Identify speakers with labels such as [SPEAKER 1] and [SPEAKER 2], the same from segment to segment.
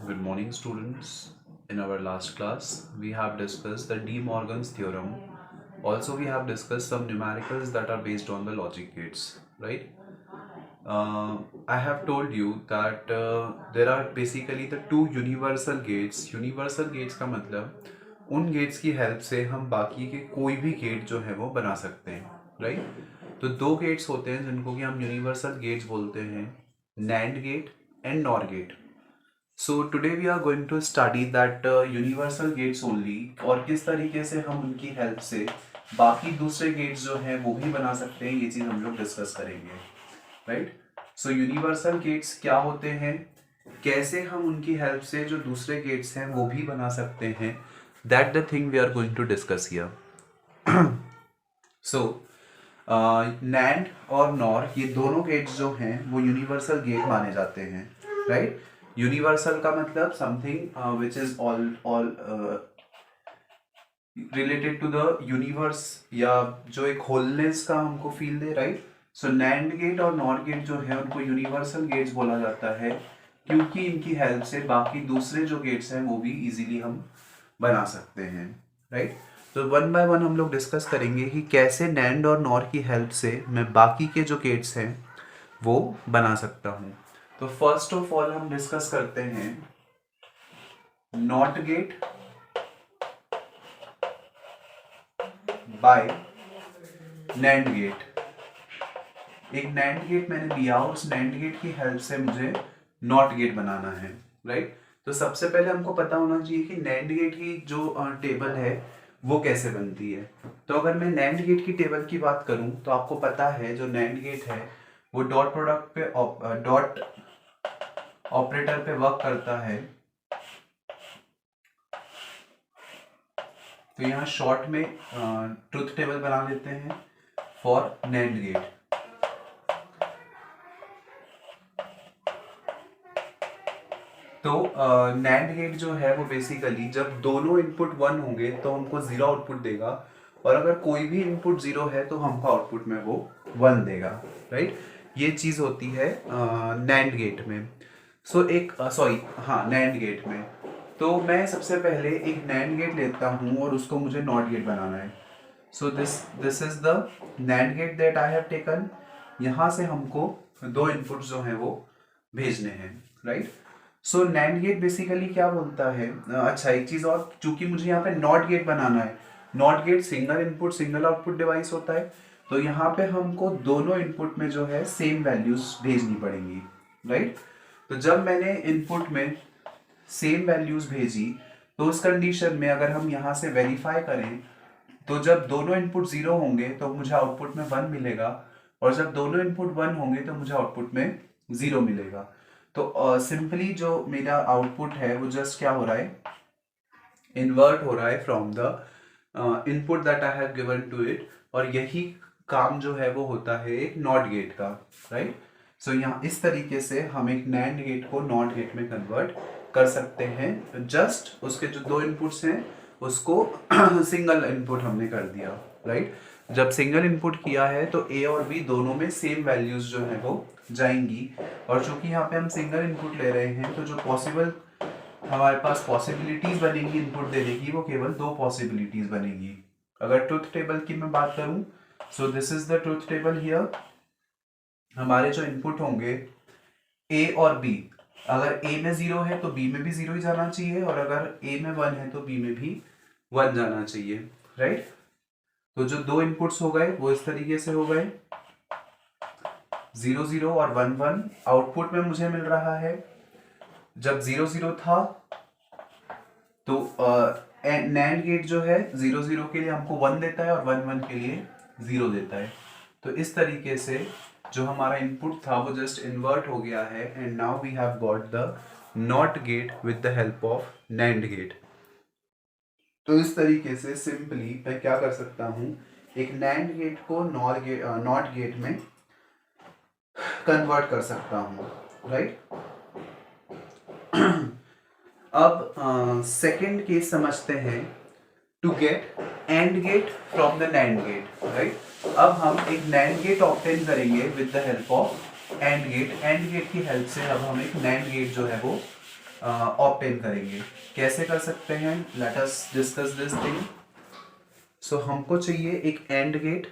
[SPEAKER 1] Good morning, students. In our last class, we have discussed the De Morgan's theorem. Also, we have discussed some numericals that are based on the logic gates, right? I have told you that there are basically the two universal gates. Universal gates का मतलब उन gates की help से हम बाकी के कोई भी gate जो है वो बना सकते हैं, right? तो दो gates होते हैं जिनको कि हम universal gates बोलते हैं, NAND gate and NOR gate. So today we are going to study that universal gates only और किस तरीके से हम उनकी हेल्प से बाकी दूसरे गेट्स जो हैं वो भी बना सकते हैं, ये चीज़ हम लोग डिस्कस करेंगे, राइट? सो यूनिवर्सल गेट्स क्या होते हैं, कैसे हम उनकी हेल्प से जो दूसरे गेट्स हैं वो भी बना सकते हैं, that the thing we are going to discuss here. So NAND और नॉर ये दोनों गेट्स जो हैं वो यूनिवर्सल गेट माने जाते हैं, राइट? यूनिवर्सल का मतलब something which is all related to the universe, या जो एक होलनेस का हमको फील दे, राइट? सो नैंड गेट और नॉर गेट जो है उनको यूनिवर्सल गेट्स बोला जाता है क्योंकि इनकी हेल्प से बाकी दूसरे जो गेट्स हैं वो भी इजीली हम बना सकते हैं, राइट? तो वन बाय वन हम लोग डिस्कस करेंगे कि कैसे नैंड और नॉर की हेल्प से मैं बाकी के जो गेट्स हैं वो बना सकता हूँ. तो फर्स्ट ऑफ ऑल हम डिस्कस करते हैं NOT gate by NAND gate. एक नैंड गेट मैंने लिया और उस नैंड गेट की हेल्प से मुझे नॉट गेट बनाना है, राइट? तो सबसे पहले हमको पता होना चाहिए कि नैंड गेट की जो टेबल है वो कैसे बनती है. तो अगर मैं नैंड गेट की टेबल की बात करूं तो आपको पता है जो नैंड गेट है वो डॉट प्रोडक्ट पे डॉट ऑपरेटर पे वर्क करता है. तो यहाँ शॉर्ट में ट्रुथ टेबल बना लेते हैं फॉर नैंड गेट. तो नैंड गेट जो है वो बेसिकली जब दोनों इनपुट 1 होंगे तो हमको 0 आउटपुट देगा, और अगर कोई भी इनपुट 0 है तो हमको आउटपुट में वो 1 देगा, राइट? ये चीज़ होती है नैंड गेट में. सो एक नैंड गेट में. तो मैं सबसे पहले एक नैंड गेट लेता हूँ और उसको मुझे नॉट गेट बनाना है. सो this is the NAND get that I have taken. यहाँ से हमको दो इनपुट्स जो हैं वो भेजने हैं, right? So NAND gate basically क्या बोलता है, अच्छा एक चीज और, चूंकि मुझे यहाँ पे नॉट गेट बनाना है, not gate single input single output device होता है, तो यहाँ पे हमको दोनों इनपुट में जो है सेम वैल्यूज भेजनी पड़ेंगी, राइट? तो जब मैंने इनपुट में सेम वैल्यूज भेजी तो उस कंडीशन में अगर हम यहाँ से वेरीफाई करें तो जब दोनों इनपुट 0 होंगे तो मुझे आउटपुट में 1 मिलेगा, और जब दोनों इनपुट 1 होंगे तो मुझे आउटपुट में 0 मिलेगा. तो सिंपली जो मेरा आउटपुट है वो जस्ट क्या हो रहा है, इन्वर्ट हो रहा है from the input that I have given to it, और यही काम जो है वो होता है एक नॉट गेट का, राइट? सो यहाँ इस तरीके से हम एक नैंड गेट को नॉट गेट में कन्वर्ट कर सकते हैं. जस्ट उसके जो दो इनपुट्स हैं उसको सिंगल इनपुट हमने कर दिया, राइट? जब सिंगल इनपुट किया है तो ए और बी दोनों में सेम वैल्यूज जो है वो जाएंगी, और चूंकि यहाँ पे हम सिंगल इनपुट ले रहे हैं तो जो पॉसिबल हमारे पास पॉसिबिलिटीज बनेगी इनपुट देने की वो केवल दो पॉसिबिलिटीज बनेगी. अगर ट्रुथ टेबल की मैं बात करूं, सो this is the truth table here. हमारे जो इनपुट होंगे ए और बी, अगर ए में 0 है तो बी में भी 0 ही जाना चाहिए, और अगर ए में 1 है तो बी में भी 1 जाना चाहिए, राइट? तो जो दो इनपुट्स हो गए वो इस तरीके से हो गए 0 0 और 1 1. आउटपुट में मुझे मिल रहा है जब 0 0 था तो नैंड गेट जो है 0 0 के लिए हमको 1 देता है और 1 1 के लिए 0 देता है. तो इस तरीके से जो हमारा इनपुट था वो जस्ट इन्वर्ट हो गया है, and now we have got the NOT gate with the help of NAND gate. तो इस तरीके से सिंपली मैं क्या कर सकता हूँ, एक नैंड गेट को नॉट गेट में कन्वर्ट कर सकता हूँ, राइट? अब सेकंड केस समझते हैं, to get AND gate from the NAND gate, right? अब हम एक नैंड गेट ऑब्टेन करेंगे with the help of AND gate. AND gate की हेल्प से अब हम एक नैंड गेट जो है वो ऑप्टेन करेंगे। कैसे कर सकते हैं, let us discuss this thing. So हमको चाहिए एक and gate,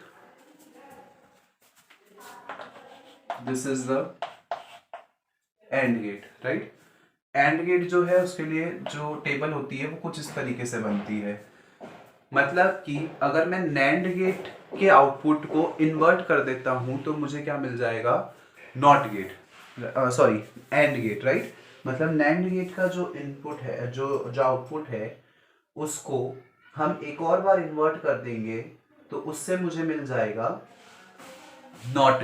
[SPEAKER 1] this is the and gate, right. And gate जो है उसके लिए जो टेबल होती है वो कुछ इस तरीके से बनती है। मतलब कि अगर मैं नैंड गेट के आउटपुट को इन्वर्ट कर देता हूं तो मुझे क्या मिल जाएगा, NOT gate, sorry AND gate, right. मतलब नैंड गेट का जो इनपुट है, जो जो आउटपुट है, उसको हम एक और बार इन्वर्ट कर देंगे तो उससे मुझे मिल जाएगा नॉट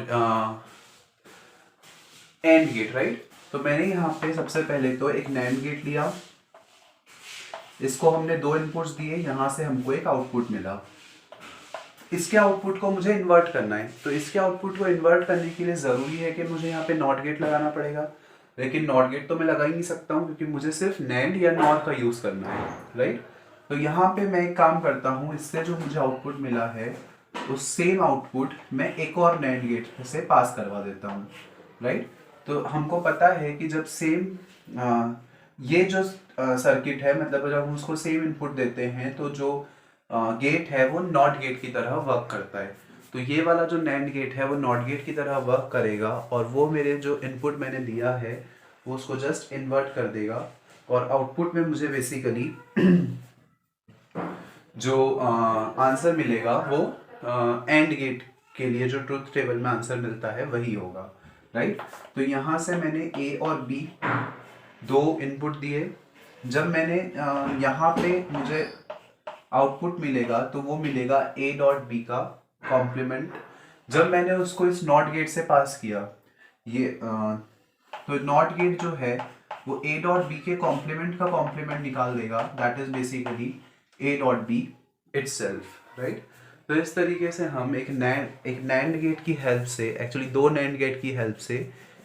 [SPEAKER 1] एंड गेट, राइट। तो मैंने यहाँ पे सबसे पहले तो एक नैंड गेट लिया, इसको हमने दो इनपुट्स दिए, यहां से हमको एक आउटपुट मिला। इसके आउटपुट को मुझे इन्वर्ट करना है, तो इसके आउटपुट को इन्वर्ट करने के लिए ज़रूरी है कि मुझे यहाँ पे नॉट गेट लगाना पड़ेगा। लेकिन नॉट गेट तो मैं लगा ही नहीं सकता हूँ क्योंकि मुझे सिर्फ नैंड या नॉर का यूज़ करना है, राइट। तो यहाँ पे मैं एक काम करता हूँ, इससे जो मुझे आउटपुट मिला है उस सेम आउटपुट मैं एक और नैंड गेट से पास करवा देता हूँ, राइट। तो हमको पता है कि जब सेम ये जो सर्किट है, मतलब जब हम उसको सेम इनपुट देते हैं तो जो गेट है वो नॉट गेट की तरह वर्क करता है। तो ये वाला जो नैंड गेट है वो नॉट गेट की तरह वर्क करेगा और वो मेरे जो इनपुट मैंने दिया है वो उसको जस्ट इन्वर्ट कर देगा और आउटपुट में मुझे बेसिकली जो आंसर मिलेगा वो एंड गेट के लिए जो ट्रुथ टेबल में आंसर मिलता है वही होगा, राइट। तो यहाँ से मैंने ए और बी दो इनपुट दिए। जब मैंने यहाँ पे मुझे आउटपुट मिलेगा तो वो मिलेगा ए डॉट बी का कॉम्प्लीमेंट। जब मैंने उसको इस नॉट गेट से पास किया, ये तो नॉट गेट जो है वो ए डॉट बी के कॉम्प्लीमेंट का कॉम्प्लीमेंट निकाल देगा, that is basically A dot B itself, right. तो इस तरीके से हम एक नैंड गेट की हेल्प से, एक्चुअली दो नैंड गेट की हेल्प से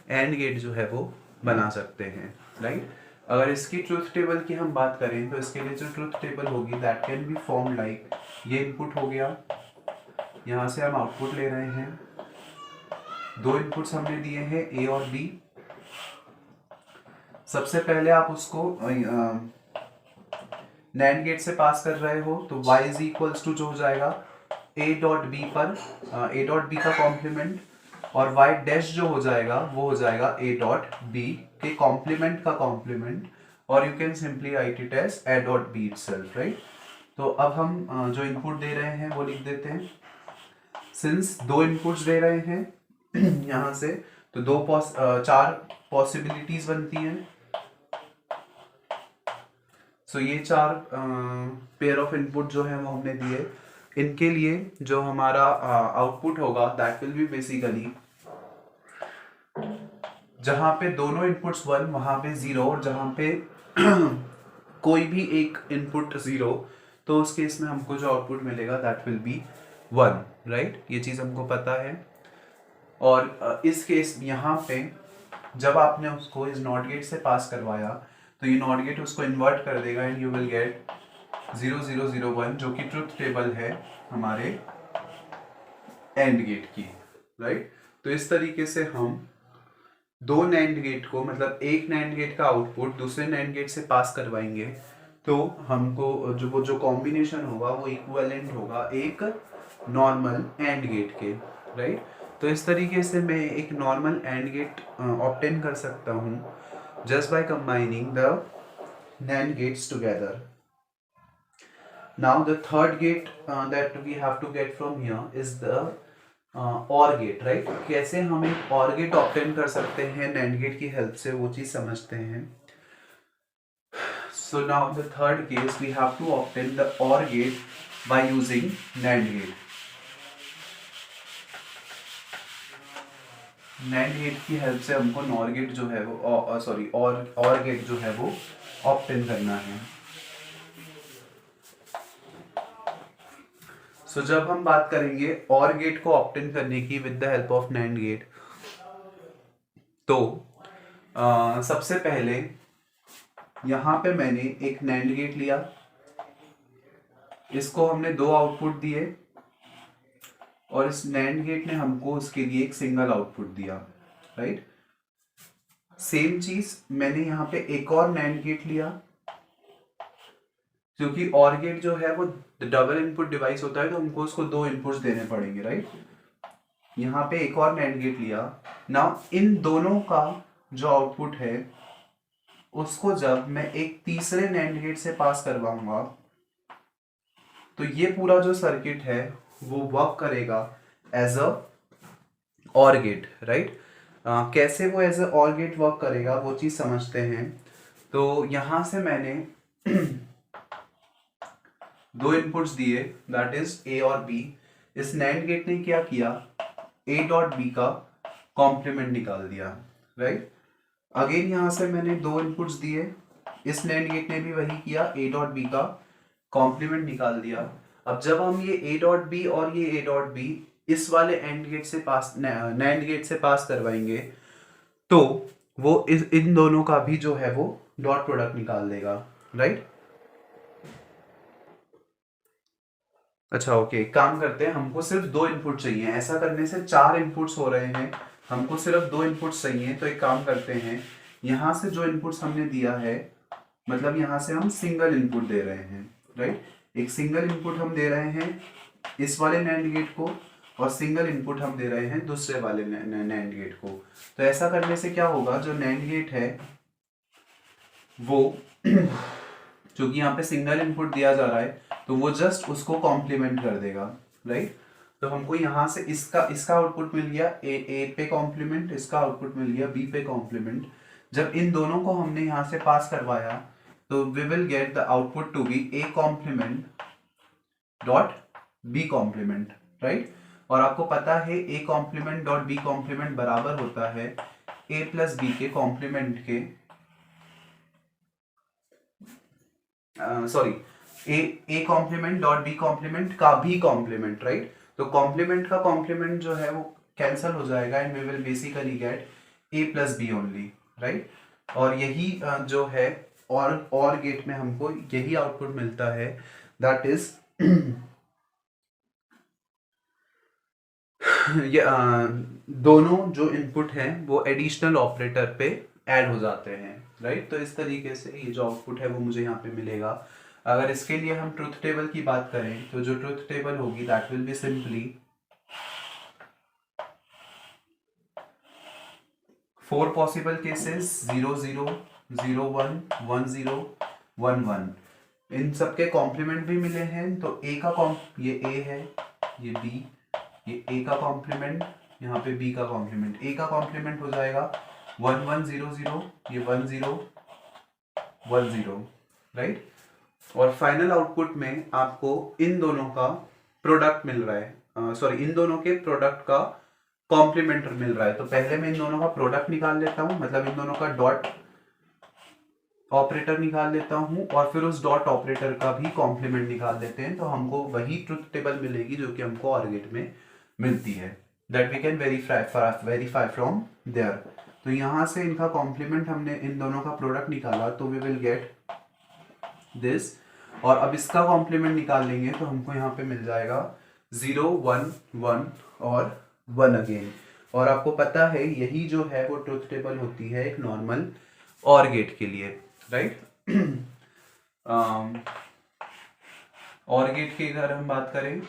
[SPEAKER 1] एंड गेट जो है वो बना सकते हैं, राइट। अगर इसकी ट्रुथ टेबल की हम बात करें तो इसके लिए जो ट्रुथ टेबल होगी that can be form like, ये इनपुट हो गया, यहाँ से हम आउटपुट ले रहे हैं, दो इनपुट्स हमने दिए हैं ए और बी। सबसे पहले आप उसको नैंड गेट से पास कर रहे हो तो y इज इक्वल्स टू जो हो जाएगा a डॉट बी पर a डॉट बी का कॉम्प्लीमेंट और y डैश जो हो जाएगा वो हो जाएगा a डॉट बी के कॉम्प्लीमेंट का कॉम्प्लीमेंट, और you can simply write it as a dot B itself, right. तो अब हम जो इनपुट दे रहे हैं वो लिख देते हैं। सिंस दो इनपुट्स दे रहे हैं यहाँ से तो चार पॉसिबिलिटीज बनती हैं। सो ये चार पेयर ऑफ इनपुट जो है वो हमने दिए, इनके लिए जो हमारा आउटपुट होगा दैट विल बी बेसिकली, जहां पे दोनों इनपुट्स 1 वहां पे 0 और जहां पे कोई भी एक इनपुट 0, तो उस केस में हमको जो आउटपुट मिलेगा दैट विल बी 1, राइट। ये चीज़ हमको पता है। और इस केस यहाँ पे जब आपने उसको इस नॉट गेट से पास करवाया तो ये नॉट गेट उसको इन्वर्ट कर देगा एंड यू विल गेट 0001 जो कि ट्रुथ टेबल है हमारे एंड गेट की, राइट। तो इस तरीके से हम दो नैंड गेट को, मतलब एक नैंड गेट का आउटपुट दूसरे नैंड गेट से पास करवाएंगे तो हमको जो कॉम्बिनेशन होगा वो इक्विवेलेंट होगा एक नॉर्मल एंड गेट के, राइट। तो इस तरीके से मैं एक नॉर्मल एंड गेट ऑब्टेन कर सकता हूँ just by combining the NAND gates together. Now the third gate that we have to get from here is the OR gate, right? कैसे हम एक OR gate obtain कर सकते हैं NAND gate की हेल्प से, वो चीज़ समझते हैं। So now the third case we have to obtain the OR gate by using NAND gate. NAND gate की हेल्प से हमको नॉर गेट जो है वो सॉरी और गेट जो है वो ऑप्टेन करना है। सो जब हम बात करेंगे और गेट को ऑप्टेन करने की with the help of NAND gate, तो सबसे पहले यहाँ पे मैंने एक नैंड गेट लिया, इसको हमने दो आउटपुट दिए और इस नैंड गेट ने हमको उसके लिए एक सिंगल आउटपुट दिया, राइट। सेम चीज मैंने यहाँ पे एक और नैंड गेट लिया, क्योंकि और गेट जो है वो डबल इनपुट डिवाइस होता है तो हमको उसको 2 इनपुट्स देने पड़ेंगे, राइट। यहाँ पे एक और नैंड गेट लिया। नाउ इन दोनों का जो आउटपुट है उसको जब मैं एक तीसरे नैंड गेट से पास करवाऊंगा तो ये पूरा जो सर्किट है वो वर्क करेगा एज अ और गेट, राइट। कैसे वो एज अ और गेट वर्क करेगा वो चीज समझते हैं। तो यहां से मैंने 2 इनपुट्स दिए, दैट इज ए और बी। इस नैंड गेट ने क्या किया, ए डॉट बी का कॉम्प्लीमेंट निकाल दिया, राइट। अगेन यहां से मैंने 2 इनपुट्स दिए, इस नैंड गेट ने भी वही किया, ए डॉट बी का कॉम्प्लीमेंट निकाल दिया। अब जब हम ये ए डॉट बी और ये ए डॉट बी इस वाले एंड गेट से पास, नैंड गेट से पास करवाएंगे तो वो इन दोनों का भी जो है वो डॉट प्रोडक्ट निकाल देगा, राइट। अच्छा ओके, काम करते हैं, हमको सिर्फ 2 इनपुट चाहिए, ऐसा करने से 4 इनपुट्स हो रहे हैं, हमको सिर्फ 2 इनपुट्स चाहिए। तो एक काम करते हैं, यहां से जो इनपुट्स हमने दिया है, मतलब यहां से हम सिंगल इनपुट दे रहे हैं, राइट। एक सिंगल इनपुट हम दे रहे हैं इस वाले नैंड गेट को और सिंगल इनपुट हम दे रहे हैं दूसरे वाले नैंड गेट को। तो ऐसा करने से क्या होगा, जो नैंड गेट है वो क्योंकि यहाँ पे सिंगल इनपुट दिया जा रहा है तो वो जस्ट उसको कॉम्प्लीमेंट कर देगा, राइट। तो हमको यहाँ से इसका आउटपुट मिल गया ए पे कॉम्प्लीमेंट, इसका आउटपुट मिल गया बी पे कॉम्प्लीमेंट। जब इन दोनों को हमने यहाँ से पास करवाया तो we will get the output to be A complement dot B complement, right. और आपको पता है A complement dot B complement बराबर होता है ए प्लस बी के कॉम्प्लीमेंट के, sorry, A complement dot B complement का भी कॉम्प्लीमेंट, राइट। तो कॉम्प्लीमेंट का कॉम्प्लीमेंट जो है वो कैंसल हो जाएगा and we will basically get A plus B only, right. और यही जो है और गेट में हमको यही आउटपुट मिलता है, दैट इज ये दोनों जो इनपुट हैं वो एडिशनल ऑपरेटर पे ऐड हो जाते हैं, राइट। तो इस तरीके से ये जो आउटपुट है वो मुझे यहाँ पे मिलेगा। अगर इसके लिए हम ट्रुथ टेबल की बात करें तो जो ट्रुथ टेबल होगी that will be simply 4 possible cases 0 0 0 1 1 0 1 1। इन सबके कॉम्प्लीमेंट भी मिले हैं। तो ए का ये ए है, ये बी, ये ए का कॉम्प्लीमेंट, यहाँ पे बी का कॉम्प्लीमेंट। ए का कॉम्प्लीमेंट हो जाएगा 1 1 0 0, ये 1 0 1 0, राइट। और फाइनल आउटपुट में आपको इन दोनों का प्रोडक्ट मिल रहा है, सॉरी, इन दोनों के प्रोडक्ट का कॉम्प्लीमेंट मिल रहा है। तो पहले मैं इन दोनों का प्रोडक्ट निकाल लेता हूँ, मतलब इन दोनों का डॉट ऑपरेटर निकाल लेता हूँ और फिर उस डॉट ऑपरेटर का भी कॉम्प्लीमेंट निकाल लेते हैं। तो हमको वही ट्रुथ टेबल मिलेगी जो कि हमको और गेट में मिलती है, that we can verify from there. तो यहाँ से इनका कॉम्प्लीमेंट हमने इन दोनों का प्रोडक्ट निकाला तो वी विल गेट दिस। और अब इसका कॉम्प्लीमेंट निकाल लेंगे तो हमको यहाँ पे मिल जाएगा 0 1 1 और 1 अगेन। और आपको पता है यही जो है वो ट्रुथ टेबल होती है एक नॉर्मल और गेट के लिए, राइट। और गेट की अगर हम बात करें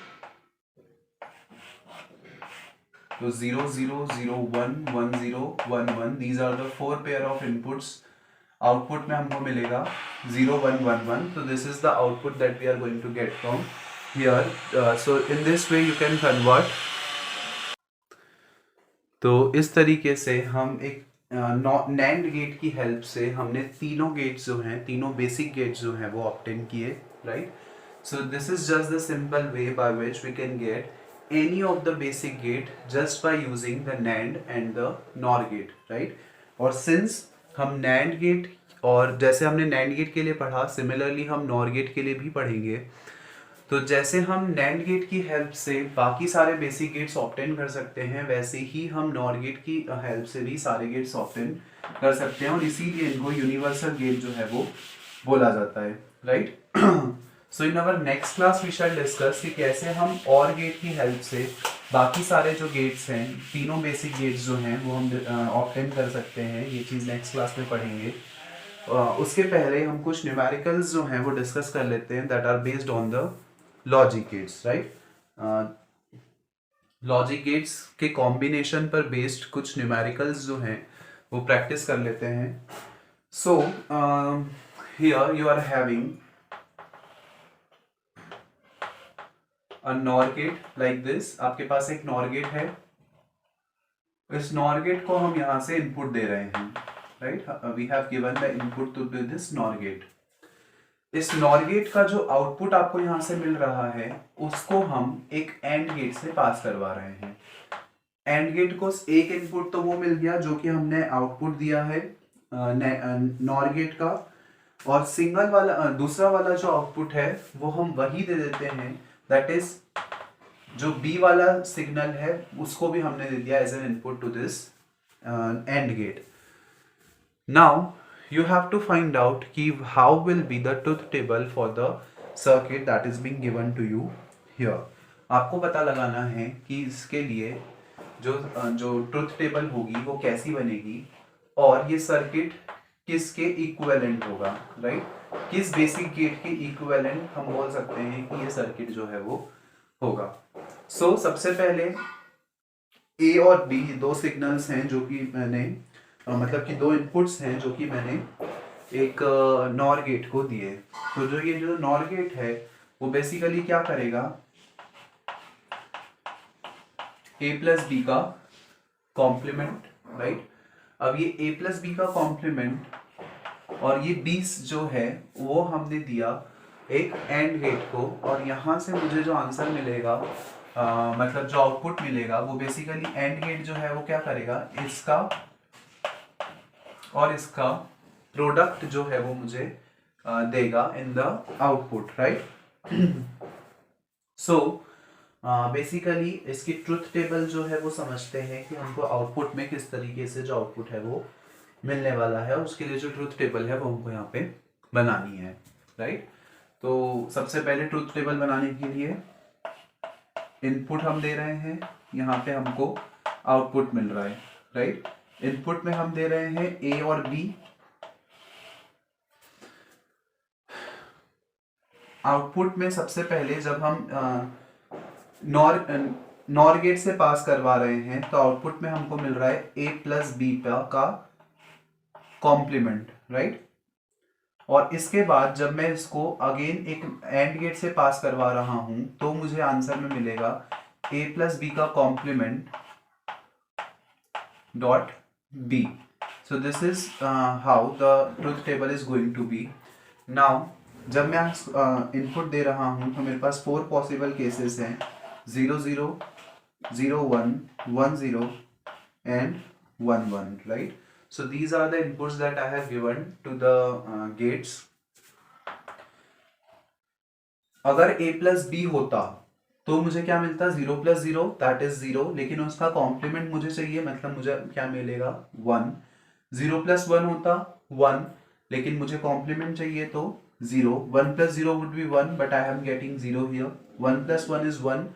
[SPEAKER 1] तो 0 0 0 1 1 0 1 1, these are the 4 pair of inputs। Output में हमको मिलेगा 0 1 1 1। तो this is the output that we are going to get from here. So in this way you can convert. तो इस तरीके से हम एक नैंड गेट की हेल्प से हमने तीनों गेट्स जो हैं, तीनों बेसिक गेट्स जो हैं वो ऑब्टेन किए, right. So this is just the simple way by which we can get any of the basic gate just by using the NAND and the NOR gate, right। और since हम NAND gate और जैसे हमने NAND gate के लिए पढ़ा, similarly हम NOR gate के लिए भी पढ़ेंगे। तो जैसे हम NAND gate की हेल्प से बाकी सारे बेसिक गेट्स ऑब्टेन कर सकते हैं, वैसे ही हम NOR gate की हेल्प से भी सारे गेट्स ऑब्टेन कर सकते हैं और इसीलिए इनको यूनिवर्सल गेट जो है वो बोला जाता है, right. So in our next class we shall discuss कि कैसे हम OR गेट की हेल्प से बाकी सारे जो गेट्स हैं, तीनों बेसिक गेट्स जो हैं वो हम ऑप्टेन कर सकते हैं। ये चीज़ नेक्स्ट क्लास में पढ़ेंगे। उसके पहले हम कुछ न्यूमेरिकल्स जो हैं वो डिस्कस कर लेते हैं that are based on the logic gates, right. Logic gates के कॉम्बिनेशन पर बेस्ड कुछ न्यूमेरिकल्स जो हैं वो प्रैक्टिस कर लेते हैं। So here you are having a NOR gate like this. आपके पास एक नॉर गेट है। इस नॉर गेट को हम यहाँ से इनपुट दे रहे हैं, right. We have given the input to this NOR gate. इस नॉर गेट का जो आउटपुट आपको यहाँ से मिल रहा है उसको हम एक एंड गेट से पास करवा रहे हैं। एंड गेट को एक इनपुट तो वो मिल गया जो कि हमने आउटपुट दिया है नॉर गेट का, और सिंगल वाला दूसरा वाला जो आउटपुट है वो हम वही दे देते हैं, दैट इज जो बी वाला सिग्नल है उसको भी हमने दे दिया as an input to this AND gate. Now you have to find out कि how will be the truth table for the circuit that is being given to you here। आपको पता लगाना है कि इसके लिए जो ट्रुथ टेबल होगी वो कैसी बनेगी और ये सर्किट किसके इक्विवेलेंट होगा, राइट। किस बेसिक गेट के इक्विवेलेंट हम बोल सकते हैं कि ये सर्किट जो है वो होगा। सो सबसे पहले ए और बी दो सिग्नल्स हैं जो कि मैंने मतलब कि दो इनपुट्स हैं जो कि मैंने एक नॉर गेट को दिए। तो जो नॉर गेट है वो बेसिकली क्या करेगा, ए प्लस बी का कॉम्प्लीमेंट, राइट। अब ये ए प्लस बी का कॉम्प्लीमेंट और ये 20 जो है वो हमने दिया एक एंड गेट को, और यहाँ से मुझे जो आंसर मिलेगा मतलब जो आउटपुट मिलेगा वो बेसिकली एंड गेट जो है वो क्या करेगा, इसका और इसका प्रोडक्ट जो है वो मुझे देगा in the output, right. So basically इसकी ट्रुथ टेबल जो है वो समझते हैं कि हमको आउटपुट में किस तरीके से जो आउटपुट है वो मिलने वाला है, उसके लिए जो ट्रुथ टेबल है वो हमको यहाँ पे बनानी है, राइट। तो सबसे पहले ट्रुथ टेबल बनाने के लिए इनपुट हम दे रहे हैं, यहाँ पे हमको आउटपुट मिल रहा है, राइट। इनपुट में हम दे रहे हैं ए और बी, आउटपुट में सबसे पहले जब हम नॉर गेट से पास करवा रहे हैं तो आउटपुट में हमको मिल रहा है ए प्लस बी का कॉम्प्लीमेंट, राइट। और इसके बाद जब मैं इसको अगेन एक एंड गेट से पास करवा रहा हूं तो मुझे आंसर में मिलेगा ए प्लस बी का complement dot b। so this is how the truth table is going to be। now जब मैं इनपुट दे रहा हूं तो मेरे पास 4 पॉसिबल केसेस हैं, 0 0 0 1 1 0 and 1 1, right। so these are the inputs that I have given to the gates। अगर a plus b होता तो मुझे क्या मिलता, 0 प्लस 0 दैट इज 0, लेकिन उसका कॉम्प्लीमेंट मुझे चाहिए, मतलब मुझे क्या मिलेगा 1। 0 प्लस 1 होता 1, लेकिन मुझे कॉम्प्लीमेंट चाहिए तो 0। 1 plus 0 would be 1 but I am getting 0 here. 1 plus 1 is 1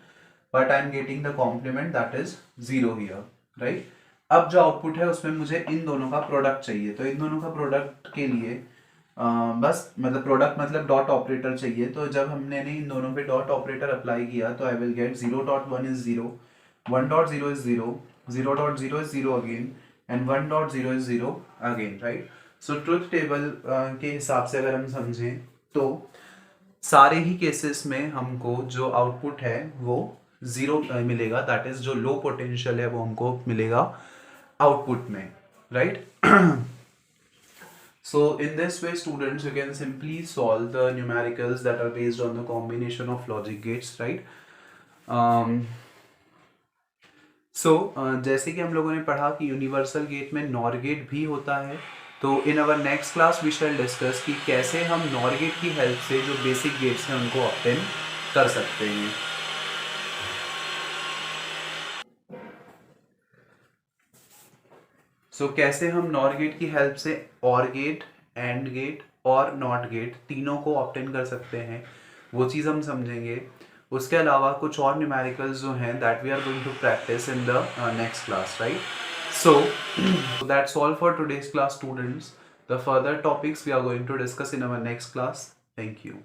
[SPEAKER 1] but I am getting the complement that is 0 here, right. अब जो आउटपुट है उसमें मुझे इन दोनों का प्रोडक्ट चाहिए, तो इन दोनों का प्रोडक्ट के लिए बस मतलब प्रोडक्ट मतलब डॉट ऑपरेटर चाहिए। तो जब हमने इन दोनों पे डॉट ऑपरेटर अप्लाई किया तो I will get 0.1 is 0, 1.0 is 0, 0.0 is 0 again and 1.0 is 0 again, right. So truth table के हिसाब से अगर हम समझें तो सारे ही केसेस में हमको जो आउटपुट है वो 0 मिलेगा, दैट इज जो लो पोटेंशियल है वो हमको मिलेगा आउटपुट में, right. So in this way students you can simply solve the numericals that are based on the combination of logic gates, right। जैसे कि हम लोगों ने पढ़ा कि यूनिवर्सल गेट में नॉर गेट भी होता है, तो in our next class we shall discuss कि कैसे हम नॉर गेट की हेल्प से जो बेसिक गेट्स हैं उनको ऑब्टेन कर सकते हैं। कैसे हम नॉर गेट की हेल्प से और गेट, एंड गेट और नॉट गेट तीनों को ऑब्टेन कर सकते हैं वो चीज़ हम समझेंगे। उसके अलावा कुछ और न्यूमेरिकल्स जो हैं that we are going to practice in the next class, right? So that's all for today's class, students. The further topics we are going to discuss in our next class. Thank you.